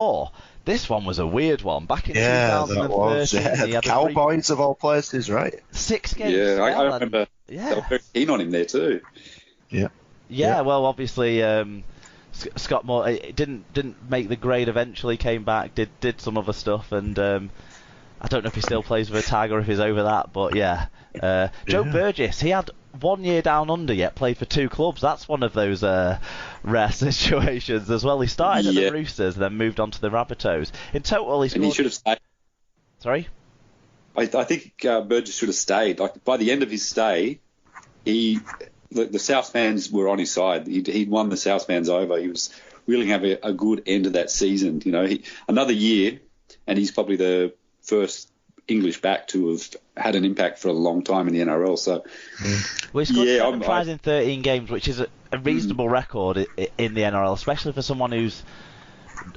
Or this one was a weird one. Back in That 2013, was. he The had Cowboys of all places, right? 6 games. Yeah, I remember. They were very keen on him there too. Yeah. Well, obviously, Scott Moore didn't make the grade. Eventually, came back, did some other stuff, and I don't know if he still plays with a Tiger or if he's over that. But Joe Burgess, he had 1 year down under, yet played for 2 clubs. That's one of those rare situations as well. He started at the Roosters, then moved on to the Rabbitohs. In total, he scored... And he should have stayed. Sorry? I think Burgess should have stayed. Like, by the end of his stay, the South fans were on his side. He'd won the South fans over. He was really having a good end of that season. You know, another year, and he's probably the first English back to have had an impact for a long time in the NRL. So, well, he scored 7 tries in 13 games, which is a reasonable record in the NRL, especially for someone who's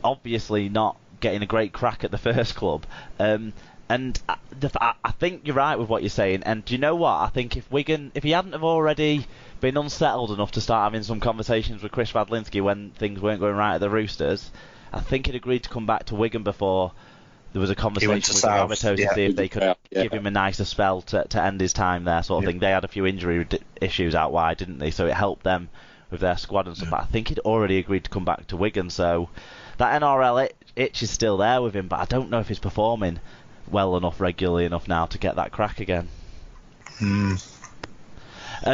obviously not getting a great crack at the first club. And I think you're right with what you're saying. And do you know what? I think if he hadn't have already been unsettled enough to start having some conversations with Chris Vadlinski when things weren't going right at the Roosters, I think he'd agreed to come back to Wigan before there was a conversation with the Rabbitohs to see if they could give him a nicer spell to end his time there, sort of thing. They had a few injury issues out wide, didn't they? So it helped them with their squad and stuff. But I think he'd already agreed to come back to Wigan, so that NRL itch is still there with him, but I don't know if he's performing well enough, regularly enough now to get that crack again.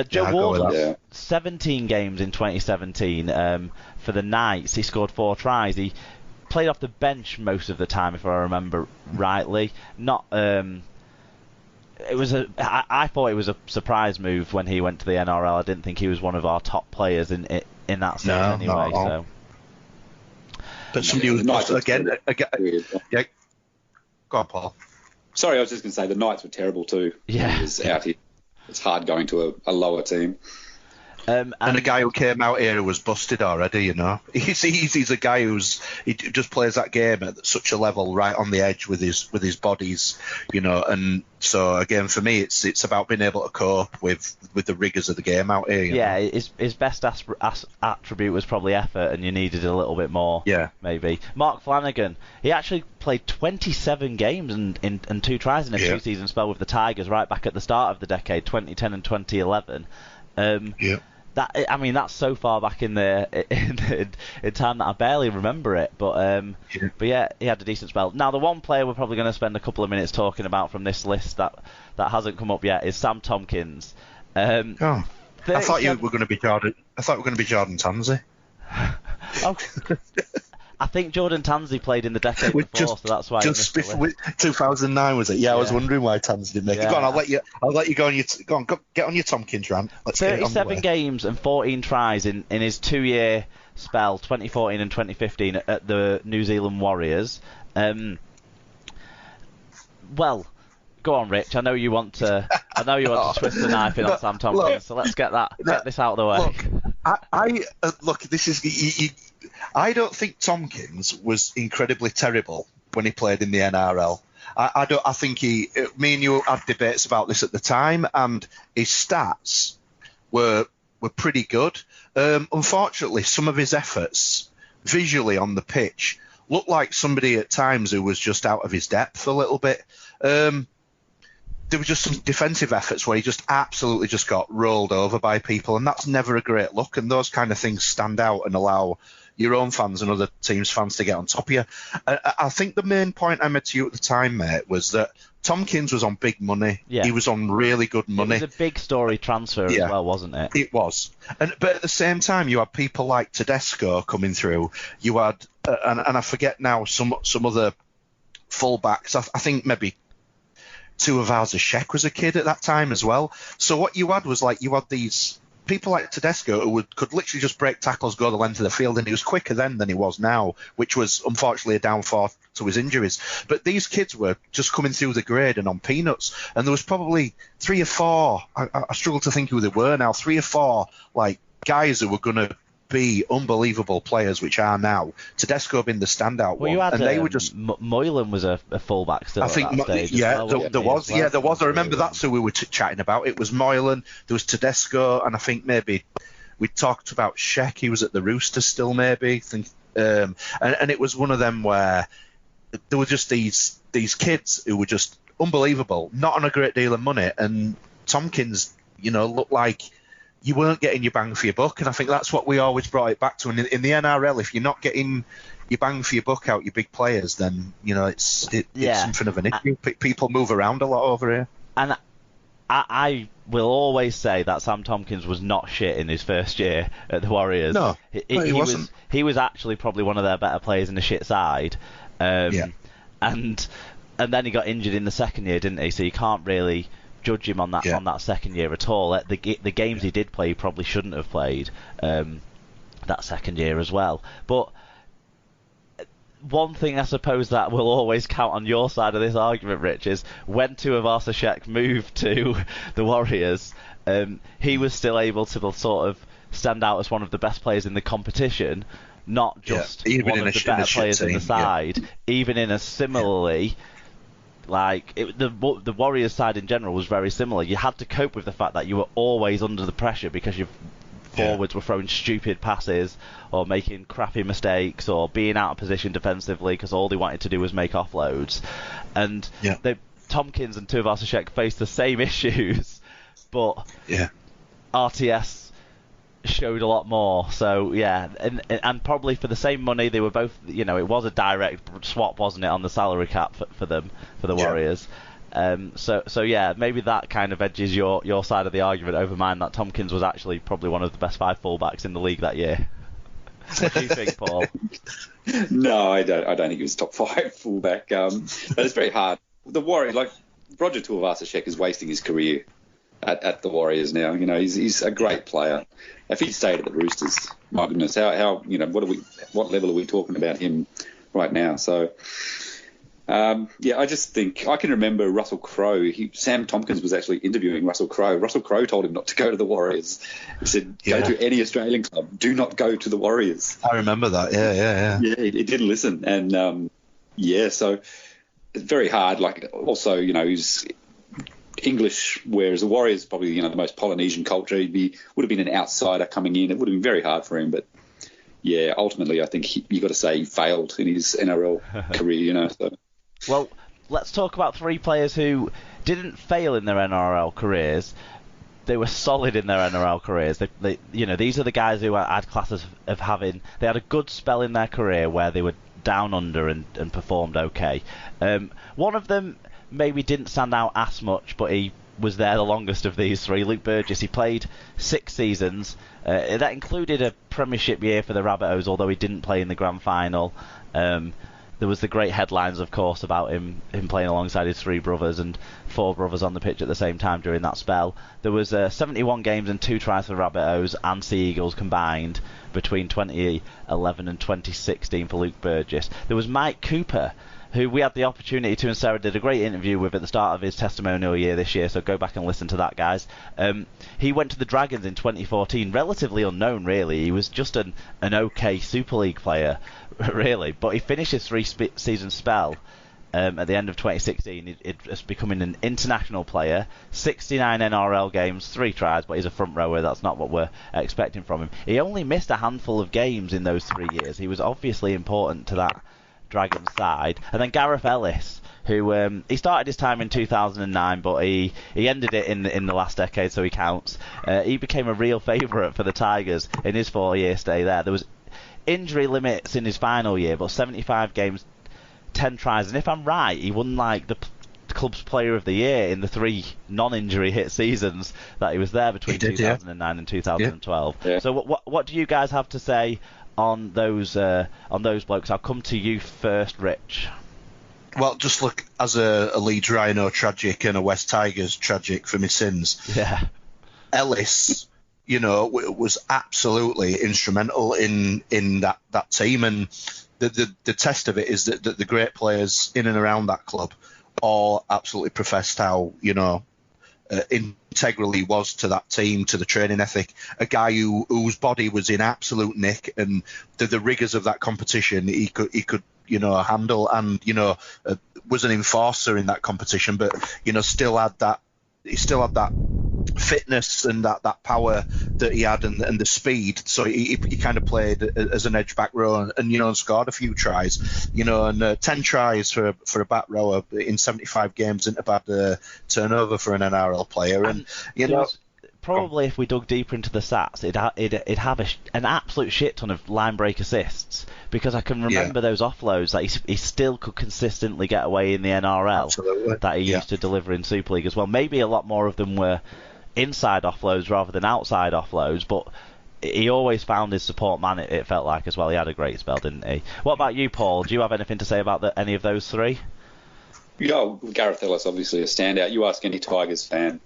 Joe Ward, 17 games in 2017 for the Knights. He scored 4 tries. He played off the bench most of the time, if I remember rightly. I thought it was a surprise move when he went to the NRL. I didn't think he was one of our top players in that stage anyway. So, but somebody who's not again. Yeah, go on, Paul. Sorry, I was just going to say the Knights were terrible too. Yeah, he was out here. It's hard going to a lower team. And a guy who came out here who was busted already, you know. He's a guy he just plays that game at such a level, right on the edge with his bodies, you know. And so again, for me, it's about being able to cope with the rigours of the game out here. You know? His best attribute was probably effort, and you needed a little bit more. Yeah, maybe. Mark Flanagan, he actually played 27 games and 2 tries in a 2-season spell with the Tigers right back at the start of the decade, 2010 and 2011. That's so far back in time that I barely remember it. But he had a decent spell. Now, the one player we're probably going to spend a couple of minutes talking about from this list that hasn't come up yet is Sam Tompkins. I thought you were going to be Jordan. I thought we were going to be Jordan Tansey. I think Jordan Tansey played in the decade before, so that's why. Just before 2009 was it? Yeah, I was wondering why Tansey didn't make it. Go on, I'll let you go on your. Get on your Tompkins rant. Let's 37 games and 14 tries in his 2-year spell, 2014 and 2015 at the New Zealand Warriors. Well, go on, Rich. I know you want to twist the knife in on Sam Tompkins. So let's get this out of the way. Look, this is. I don't think Tompkins was incredibly terrible when he played in the NRL. I think me and you had debates about this at the time, and his stats were pretty good. Unfortunately, some of his efforts visually on the pitch looked like somebody at times who was just out of his depth a little bit. There were just some defensive efforts where he just absolutely just got rolled over by people, and that's never a great look. And those kind of things stand out and allow your own fans and other teams' fans to get on top of you. I think the main point I made to you at the time, mate, was that Tompkins was on big money. Yeah. He was on really good money. It was a big story transfer as well, wasn't it? It was. But at the same time, you had people like Tedesco coming through. You had, and I forget now, some other fullbacks. I think maybe Tuivasa-Sheck was a kid at that time as well. So what you had was you had these people like Tedesco who could literally just break tackles, go the length of the field, and he was quicker then than he was now, which was unfortunately a downfall to his injuries. But these kids were just coming through the grade and on peanuts, and there was probably 3 or 4, I struggle to think who they were now, 3 or 4 guys who were going to be unbelievable players, which are now. Tedesco being the standout one. And they were just... Moylan was a fullback still. I think, at that stage there was. Yeah, there was. I remember that's who we were chatting about. It was Moylan, there was Tedesco, and I think maybe we talked about Sheck. He was at the Roosters still, maybe. and it was one of them where there were just these kids who were just unbelievable, not on a great deal of money, and Tompkins, looked like you weren't getting your bang for your buck, and I think that's what we always brought it back to. And in the NRL, if you're not getting your bang for your buck out, your big players, then it's something of an issue. People move around a lot over here. And I will always say that Sam Tompkins was not shit in his first year at the Warriors. No, he wasn't. He was actually probably one of their better players in the shit side. And then he got injured in the second year, didn't he? So you can't really judge him on that second year at all. The games he did play, he probably shouldn't have played that second year as well. But one thing I suppose that will always count on your side of this argument, Rich, is when Tuivasa-Sheck moved to the Warriors, he was still able to sort of stand out as one of the best players in the competition, not just one of the better players in the side, even in a similarly... the Warriors side in general was very similar. You had to cope with the fact that you were always under the pressure because your forwards were throwing stupid passes or making crappy mistakes or being out of position defensively because all they wanted to do was make offloads. And Tompkins and Tuivasa-Sheck faced the same issues, but RTS showed a lot more. So and probably for the same money, they were both, it was a direct swap, wasn't it, on the salary cap for them, for the Warriors. So maybe that kind of edges your side of the argument over mine, that Tompkins was actually probably one of the best 5 fullbacks in the league that year. What do you think, Paul? No, I don't think he was top 5 fullback. But it's very hard. The Warriors, Roger Tuivasa-Sheck is wasting his career at the Warriors now. He's a great player. If he stayed at the Roosters, my goodness, how what level are we talking about him right now? So, I just think I can remember Russell Crowe. Sam Tompkins was actually interviewing Russell Crowe. Russell Crowe told him not to go to the Warriors. He said, "Go to any Australian club. Do not go to the Warriors." I remember that. Yeah. Yeah, he didn't listen, and so it's very hard. Also, he's English, whereas the Warriors probably the most Polynesian culture. Would have been an outsider coming in. It would have been very hard for him, but ultimately I think you got to say he failed in his NRL career. So. Well, let's talk about 3 players who didn't fail in their NRL careers. They were solid in their NRL careers. These are the guys who I'd class as of having. They had a good spell in their career where they were down under and performed okay. One of them maybe didn't stand out as much, but he was there the longest of these 3. Luke Burgess. He played 6 seasons. That included a premiership year for the Rabbitohs, although he didn't play in the grand final. There was the great headlines, of course, about him playing alongside his 3 brothers and 4 brothers on the pitch at the same time during that spell. There was 71 games and 2 tries for the Rabbitohs and Sea Eagles combined between 2011 and 2016 for Luke Burgess. There was Mike Cooper, who we had the opportunity to, and Sarah did a great interview with at the start of his testimonial year this year, so go back and listen to that, guys. He went to the Dragons in 2014, relatively unknown, really. He was just an okay Super League player, really, but he finished his 3-season spell at the end of 2016. It's becoming an international player, 69 NRL games, 3 tries, but he's a front rower. That's not what we're expecting from him. He only missed a handful of games in those 3 years. He was obviously important to that Dragons side. And then Gareth Ellis, who he started his time in 2009, but he ended it in the last decade, so he counts. He became a real favourite for the Tigers in his 4-year stay there. There was injury limits in his final year, but 75 games, 10 tries, and if I'm right, he won the club's player of the year in the 3 non-injury hit seasons that he was there between 2009 and 2012. Yeah. So what do you guys have to say on those blokes? I'll come to you first, Rich. Well, just look, as a Leeds Rhino tragic and a West Tigers tragic for my sins. Yeah. Ellis, was absolutely instrumental in that team, and the test of it is that the great players in and around that club all absolutely professed how integral he was to that team, to the training ethic. A guy whose body was in absolute nick, and the rigours of that competition he could handle, and was an enforcer in that competition, but still had that fitness and that power that he had and the speed. So he kind of played as an edge back row and scored a few tries, and 10 tries for a back rower in 75 games isn't a bad turnover for an NRL player. And probably if we dug deeper into the stats, it'd have an absolute shit ton of line break assists, because I can remember those offloads that he still could consistently get away in the NRL. Absolutely. That he used to deliver in Super League as well. Maybe a lot more of them were inside offloads rather than outside offloads, but he always found his support man, it felt like, as well. He had a great spell, didn't he? What about you, Paul? Do you have anything to say about any of those three? Gareth Ellis, obviously a standout. You ask any Tigers fan,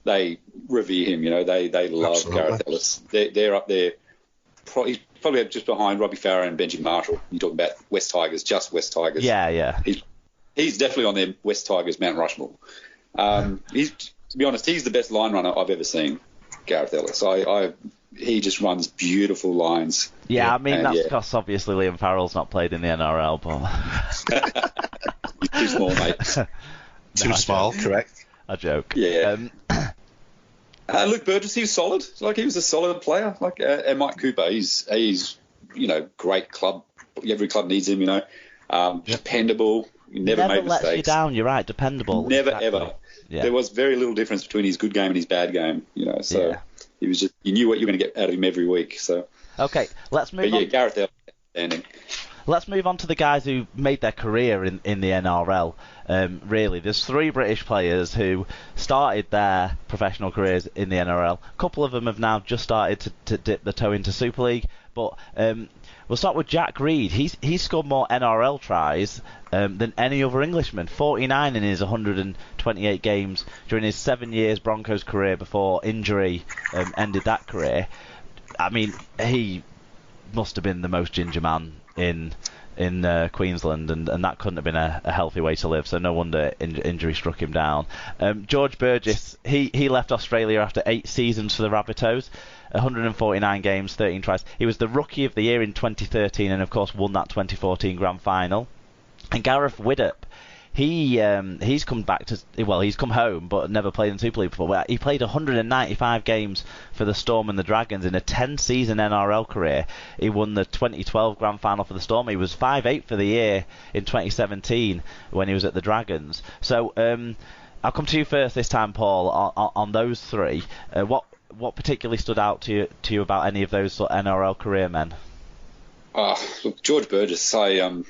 they revere him. They love Absolutely. Gareth Ellis. They're up there. He's probably just behind Robbie Farah and Benji Marshall. You talk about West Tigers, just West Tigers. Yeah. He's definitely on their West Tigers Mount Rushmore. To be honest, he's the best line runner I've ever seen, Gareth Ellis. He just runs beautiful lines. Yeah, I mean, that's because obviously Liam Farrell's not played in the NRL, but... He's too small, mate. Too small, correct. A joke. Yeah. Luke Burgess, he was solid. He was a solid player. And Mike Cooper, he's great club. Every club needs him, Dependable. Never made mistakes. Never lets you down, you're right, dependable. Never, exactly. ever. Yeah. There was very little difference between his good game and his bad game, He was just, you knew what you were going to get out of him every week. So okay, let's move on. Gareth Ellis, outstanding. Let's move on to the guys who made their career in the NRL. Really, there's 3 British players who started their professional careers in the NRL. A couple of them have now just started to dip the toe into Super League. But we'll start with Jack Reed. He's scored more NRL tries than any other Englishman. 49 in his 128 games during his 7 years Broncos career before injury ended that career. I mean, he must have been the most ginger man in Queensland, and that couldn't have been a healthy way to live, so no wonder injury struck him down. George Burgess, he left Australia after 8 seasons for the Rabbitohs, 149 games, 13 tries. He was the Rookie of the Year in 2013 and of course won that 2014 Grand Final. And Gareth Widdop, he's come home but never played in Super League before. He played 195 games for the Storm and the Dragons in a 10-season NRL career. He won the 2012 Grand Final for the Storm. He was 5'8" for the year in 2017 when he was at the Dragons. So I'll come to you first this time, Paul, on those 3. What particularly stood out to you about any of those sort of NRL career men? Look, George Burgess, I've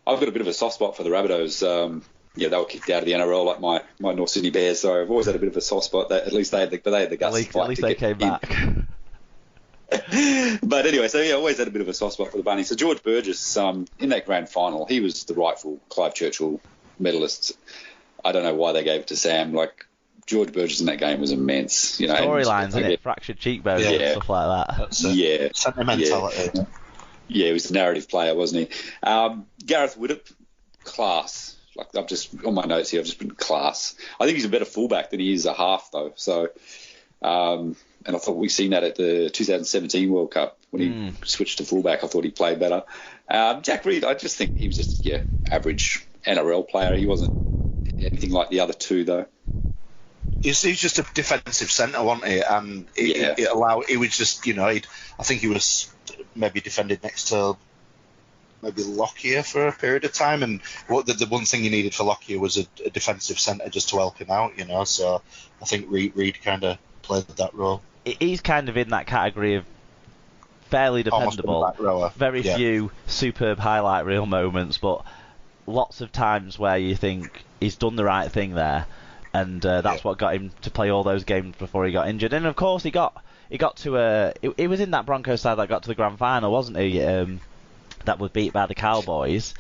got a bit of a soft spot for the Rabbitohs. They were kicked out of the NRL like my North Sydney Bears, so I've always had a bit of a soft spot. At least they had the guts to fight. At least they came back. But anyway, so I always had a bit of a soft spot for the Bunnies. So George Burgess, in that grand final, he was the rightful Clive Churchill medalist. I don't know why they gave it to Sam. George Burgess in that game was immense. Storylines, isn't it? Fractured cheekbones and stuff like that. Sentimentality. Yeah, he was a narrative player, wasn't he? Gareth Widdop, class. I've just on my notes here, I've just been class. I think he's a better fullback than he is a half, though. So, and I thought we've seen that at the 2017 World Cup when he switched to fullback. I thought he played better. Jack Reed, I just think he was just average NRL player. He wasn't anything like the other 2, though. He's just a defensive centre, wasn't he? And he was just, I think he was maybe defended next to maybe Lockyer for a period of time. And the one thing you needed for Lockyer was a defensive centre just to help him out, So I think Reed kind of played that role. He's kind of in that category of fairly dependable. Very few superb highlight reel moments, but lots of times where you think he's done the right thing there. And that's what got him to play all those games before he got injured. And of course, he got to he was in that Broncos side that got to the grand final, wasn't he? That was beat by the Cowboys.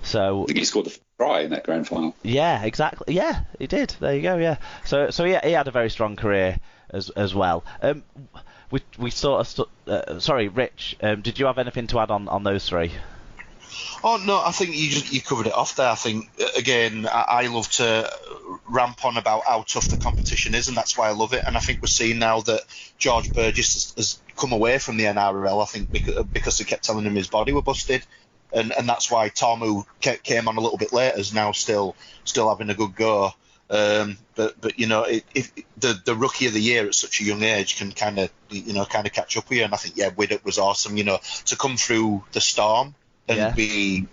So I think he scored the try in that grand final. Yeah, exactly. Yeah, he did. There you go. Yeah. So yeah, he had a very strong career as well. We sort of sorry, Rich. Did you have anything to add on those 3? Oh no, I think you covered it off there. I think again, I love to ramp on about how tough the competition is, and that's why I love it. And I think we're seeing now that George Burgess has come away from the NRL. I think because they kept telling him his body were busted, and that's why Tom, who came on a little bit later, is now still having a good go. But you know, if the rookie of the year at such a young age can kind of catch up with you, and I think Widdup was awesome. You know, to come through the storm and be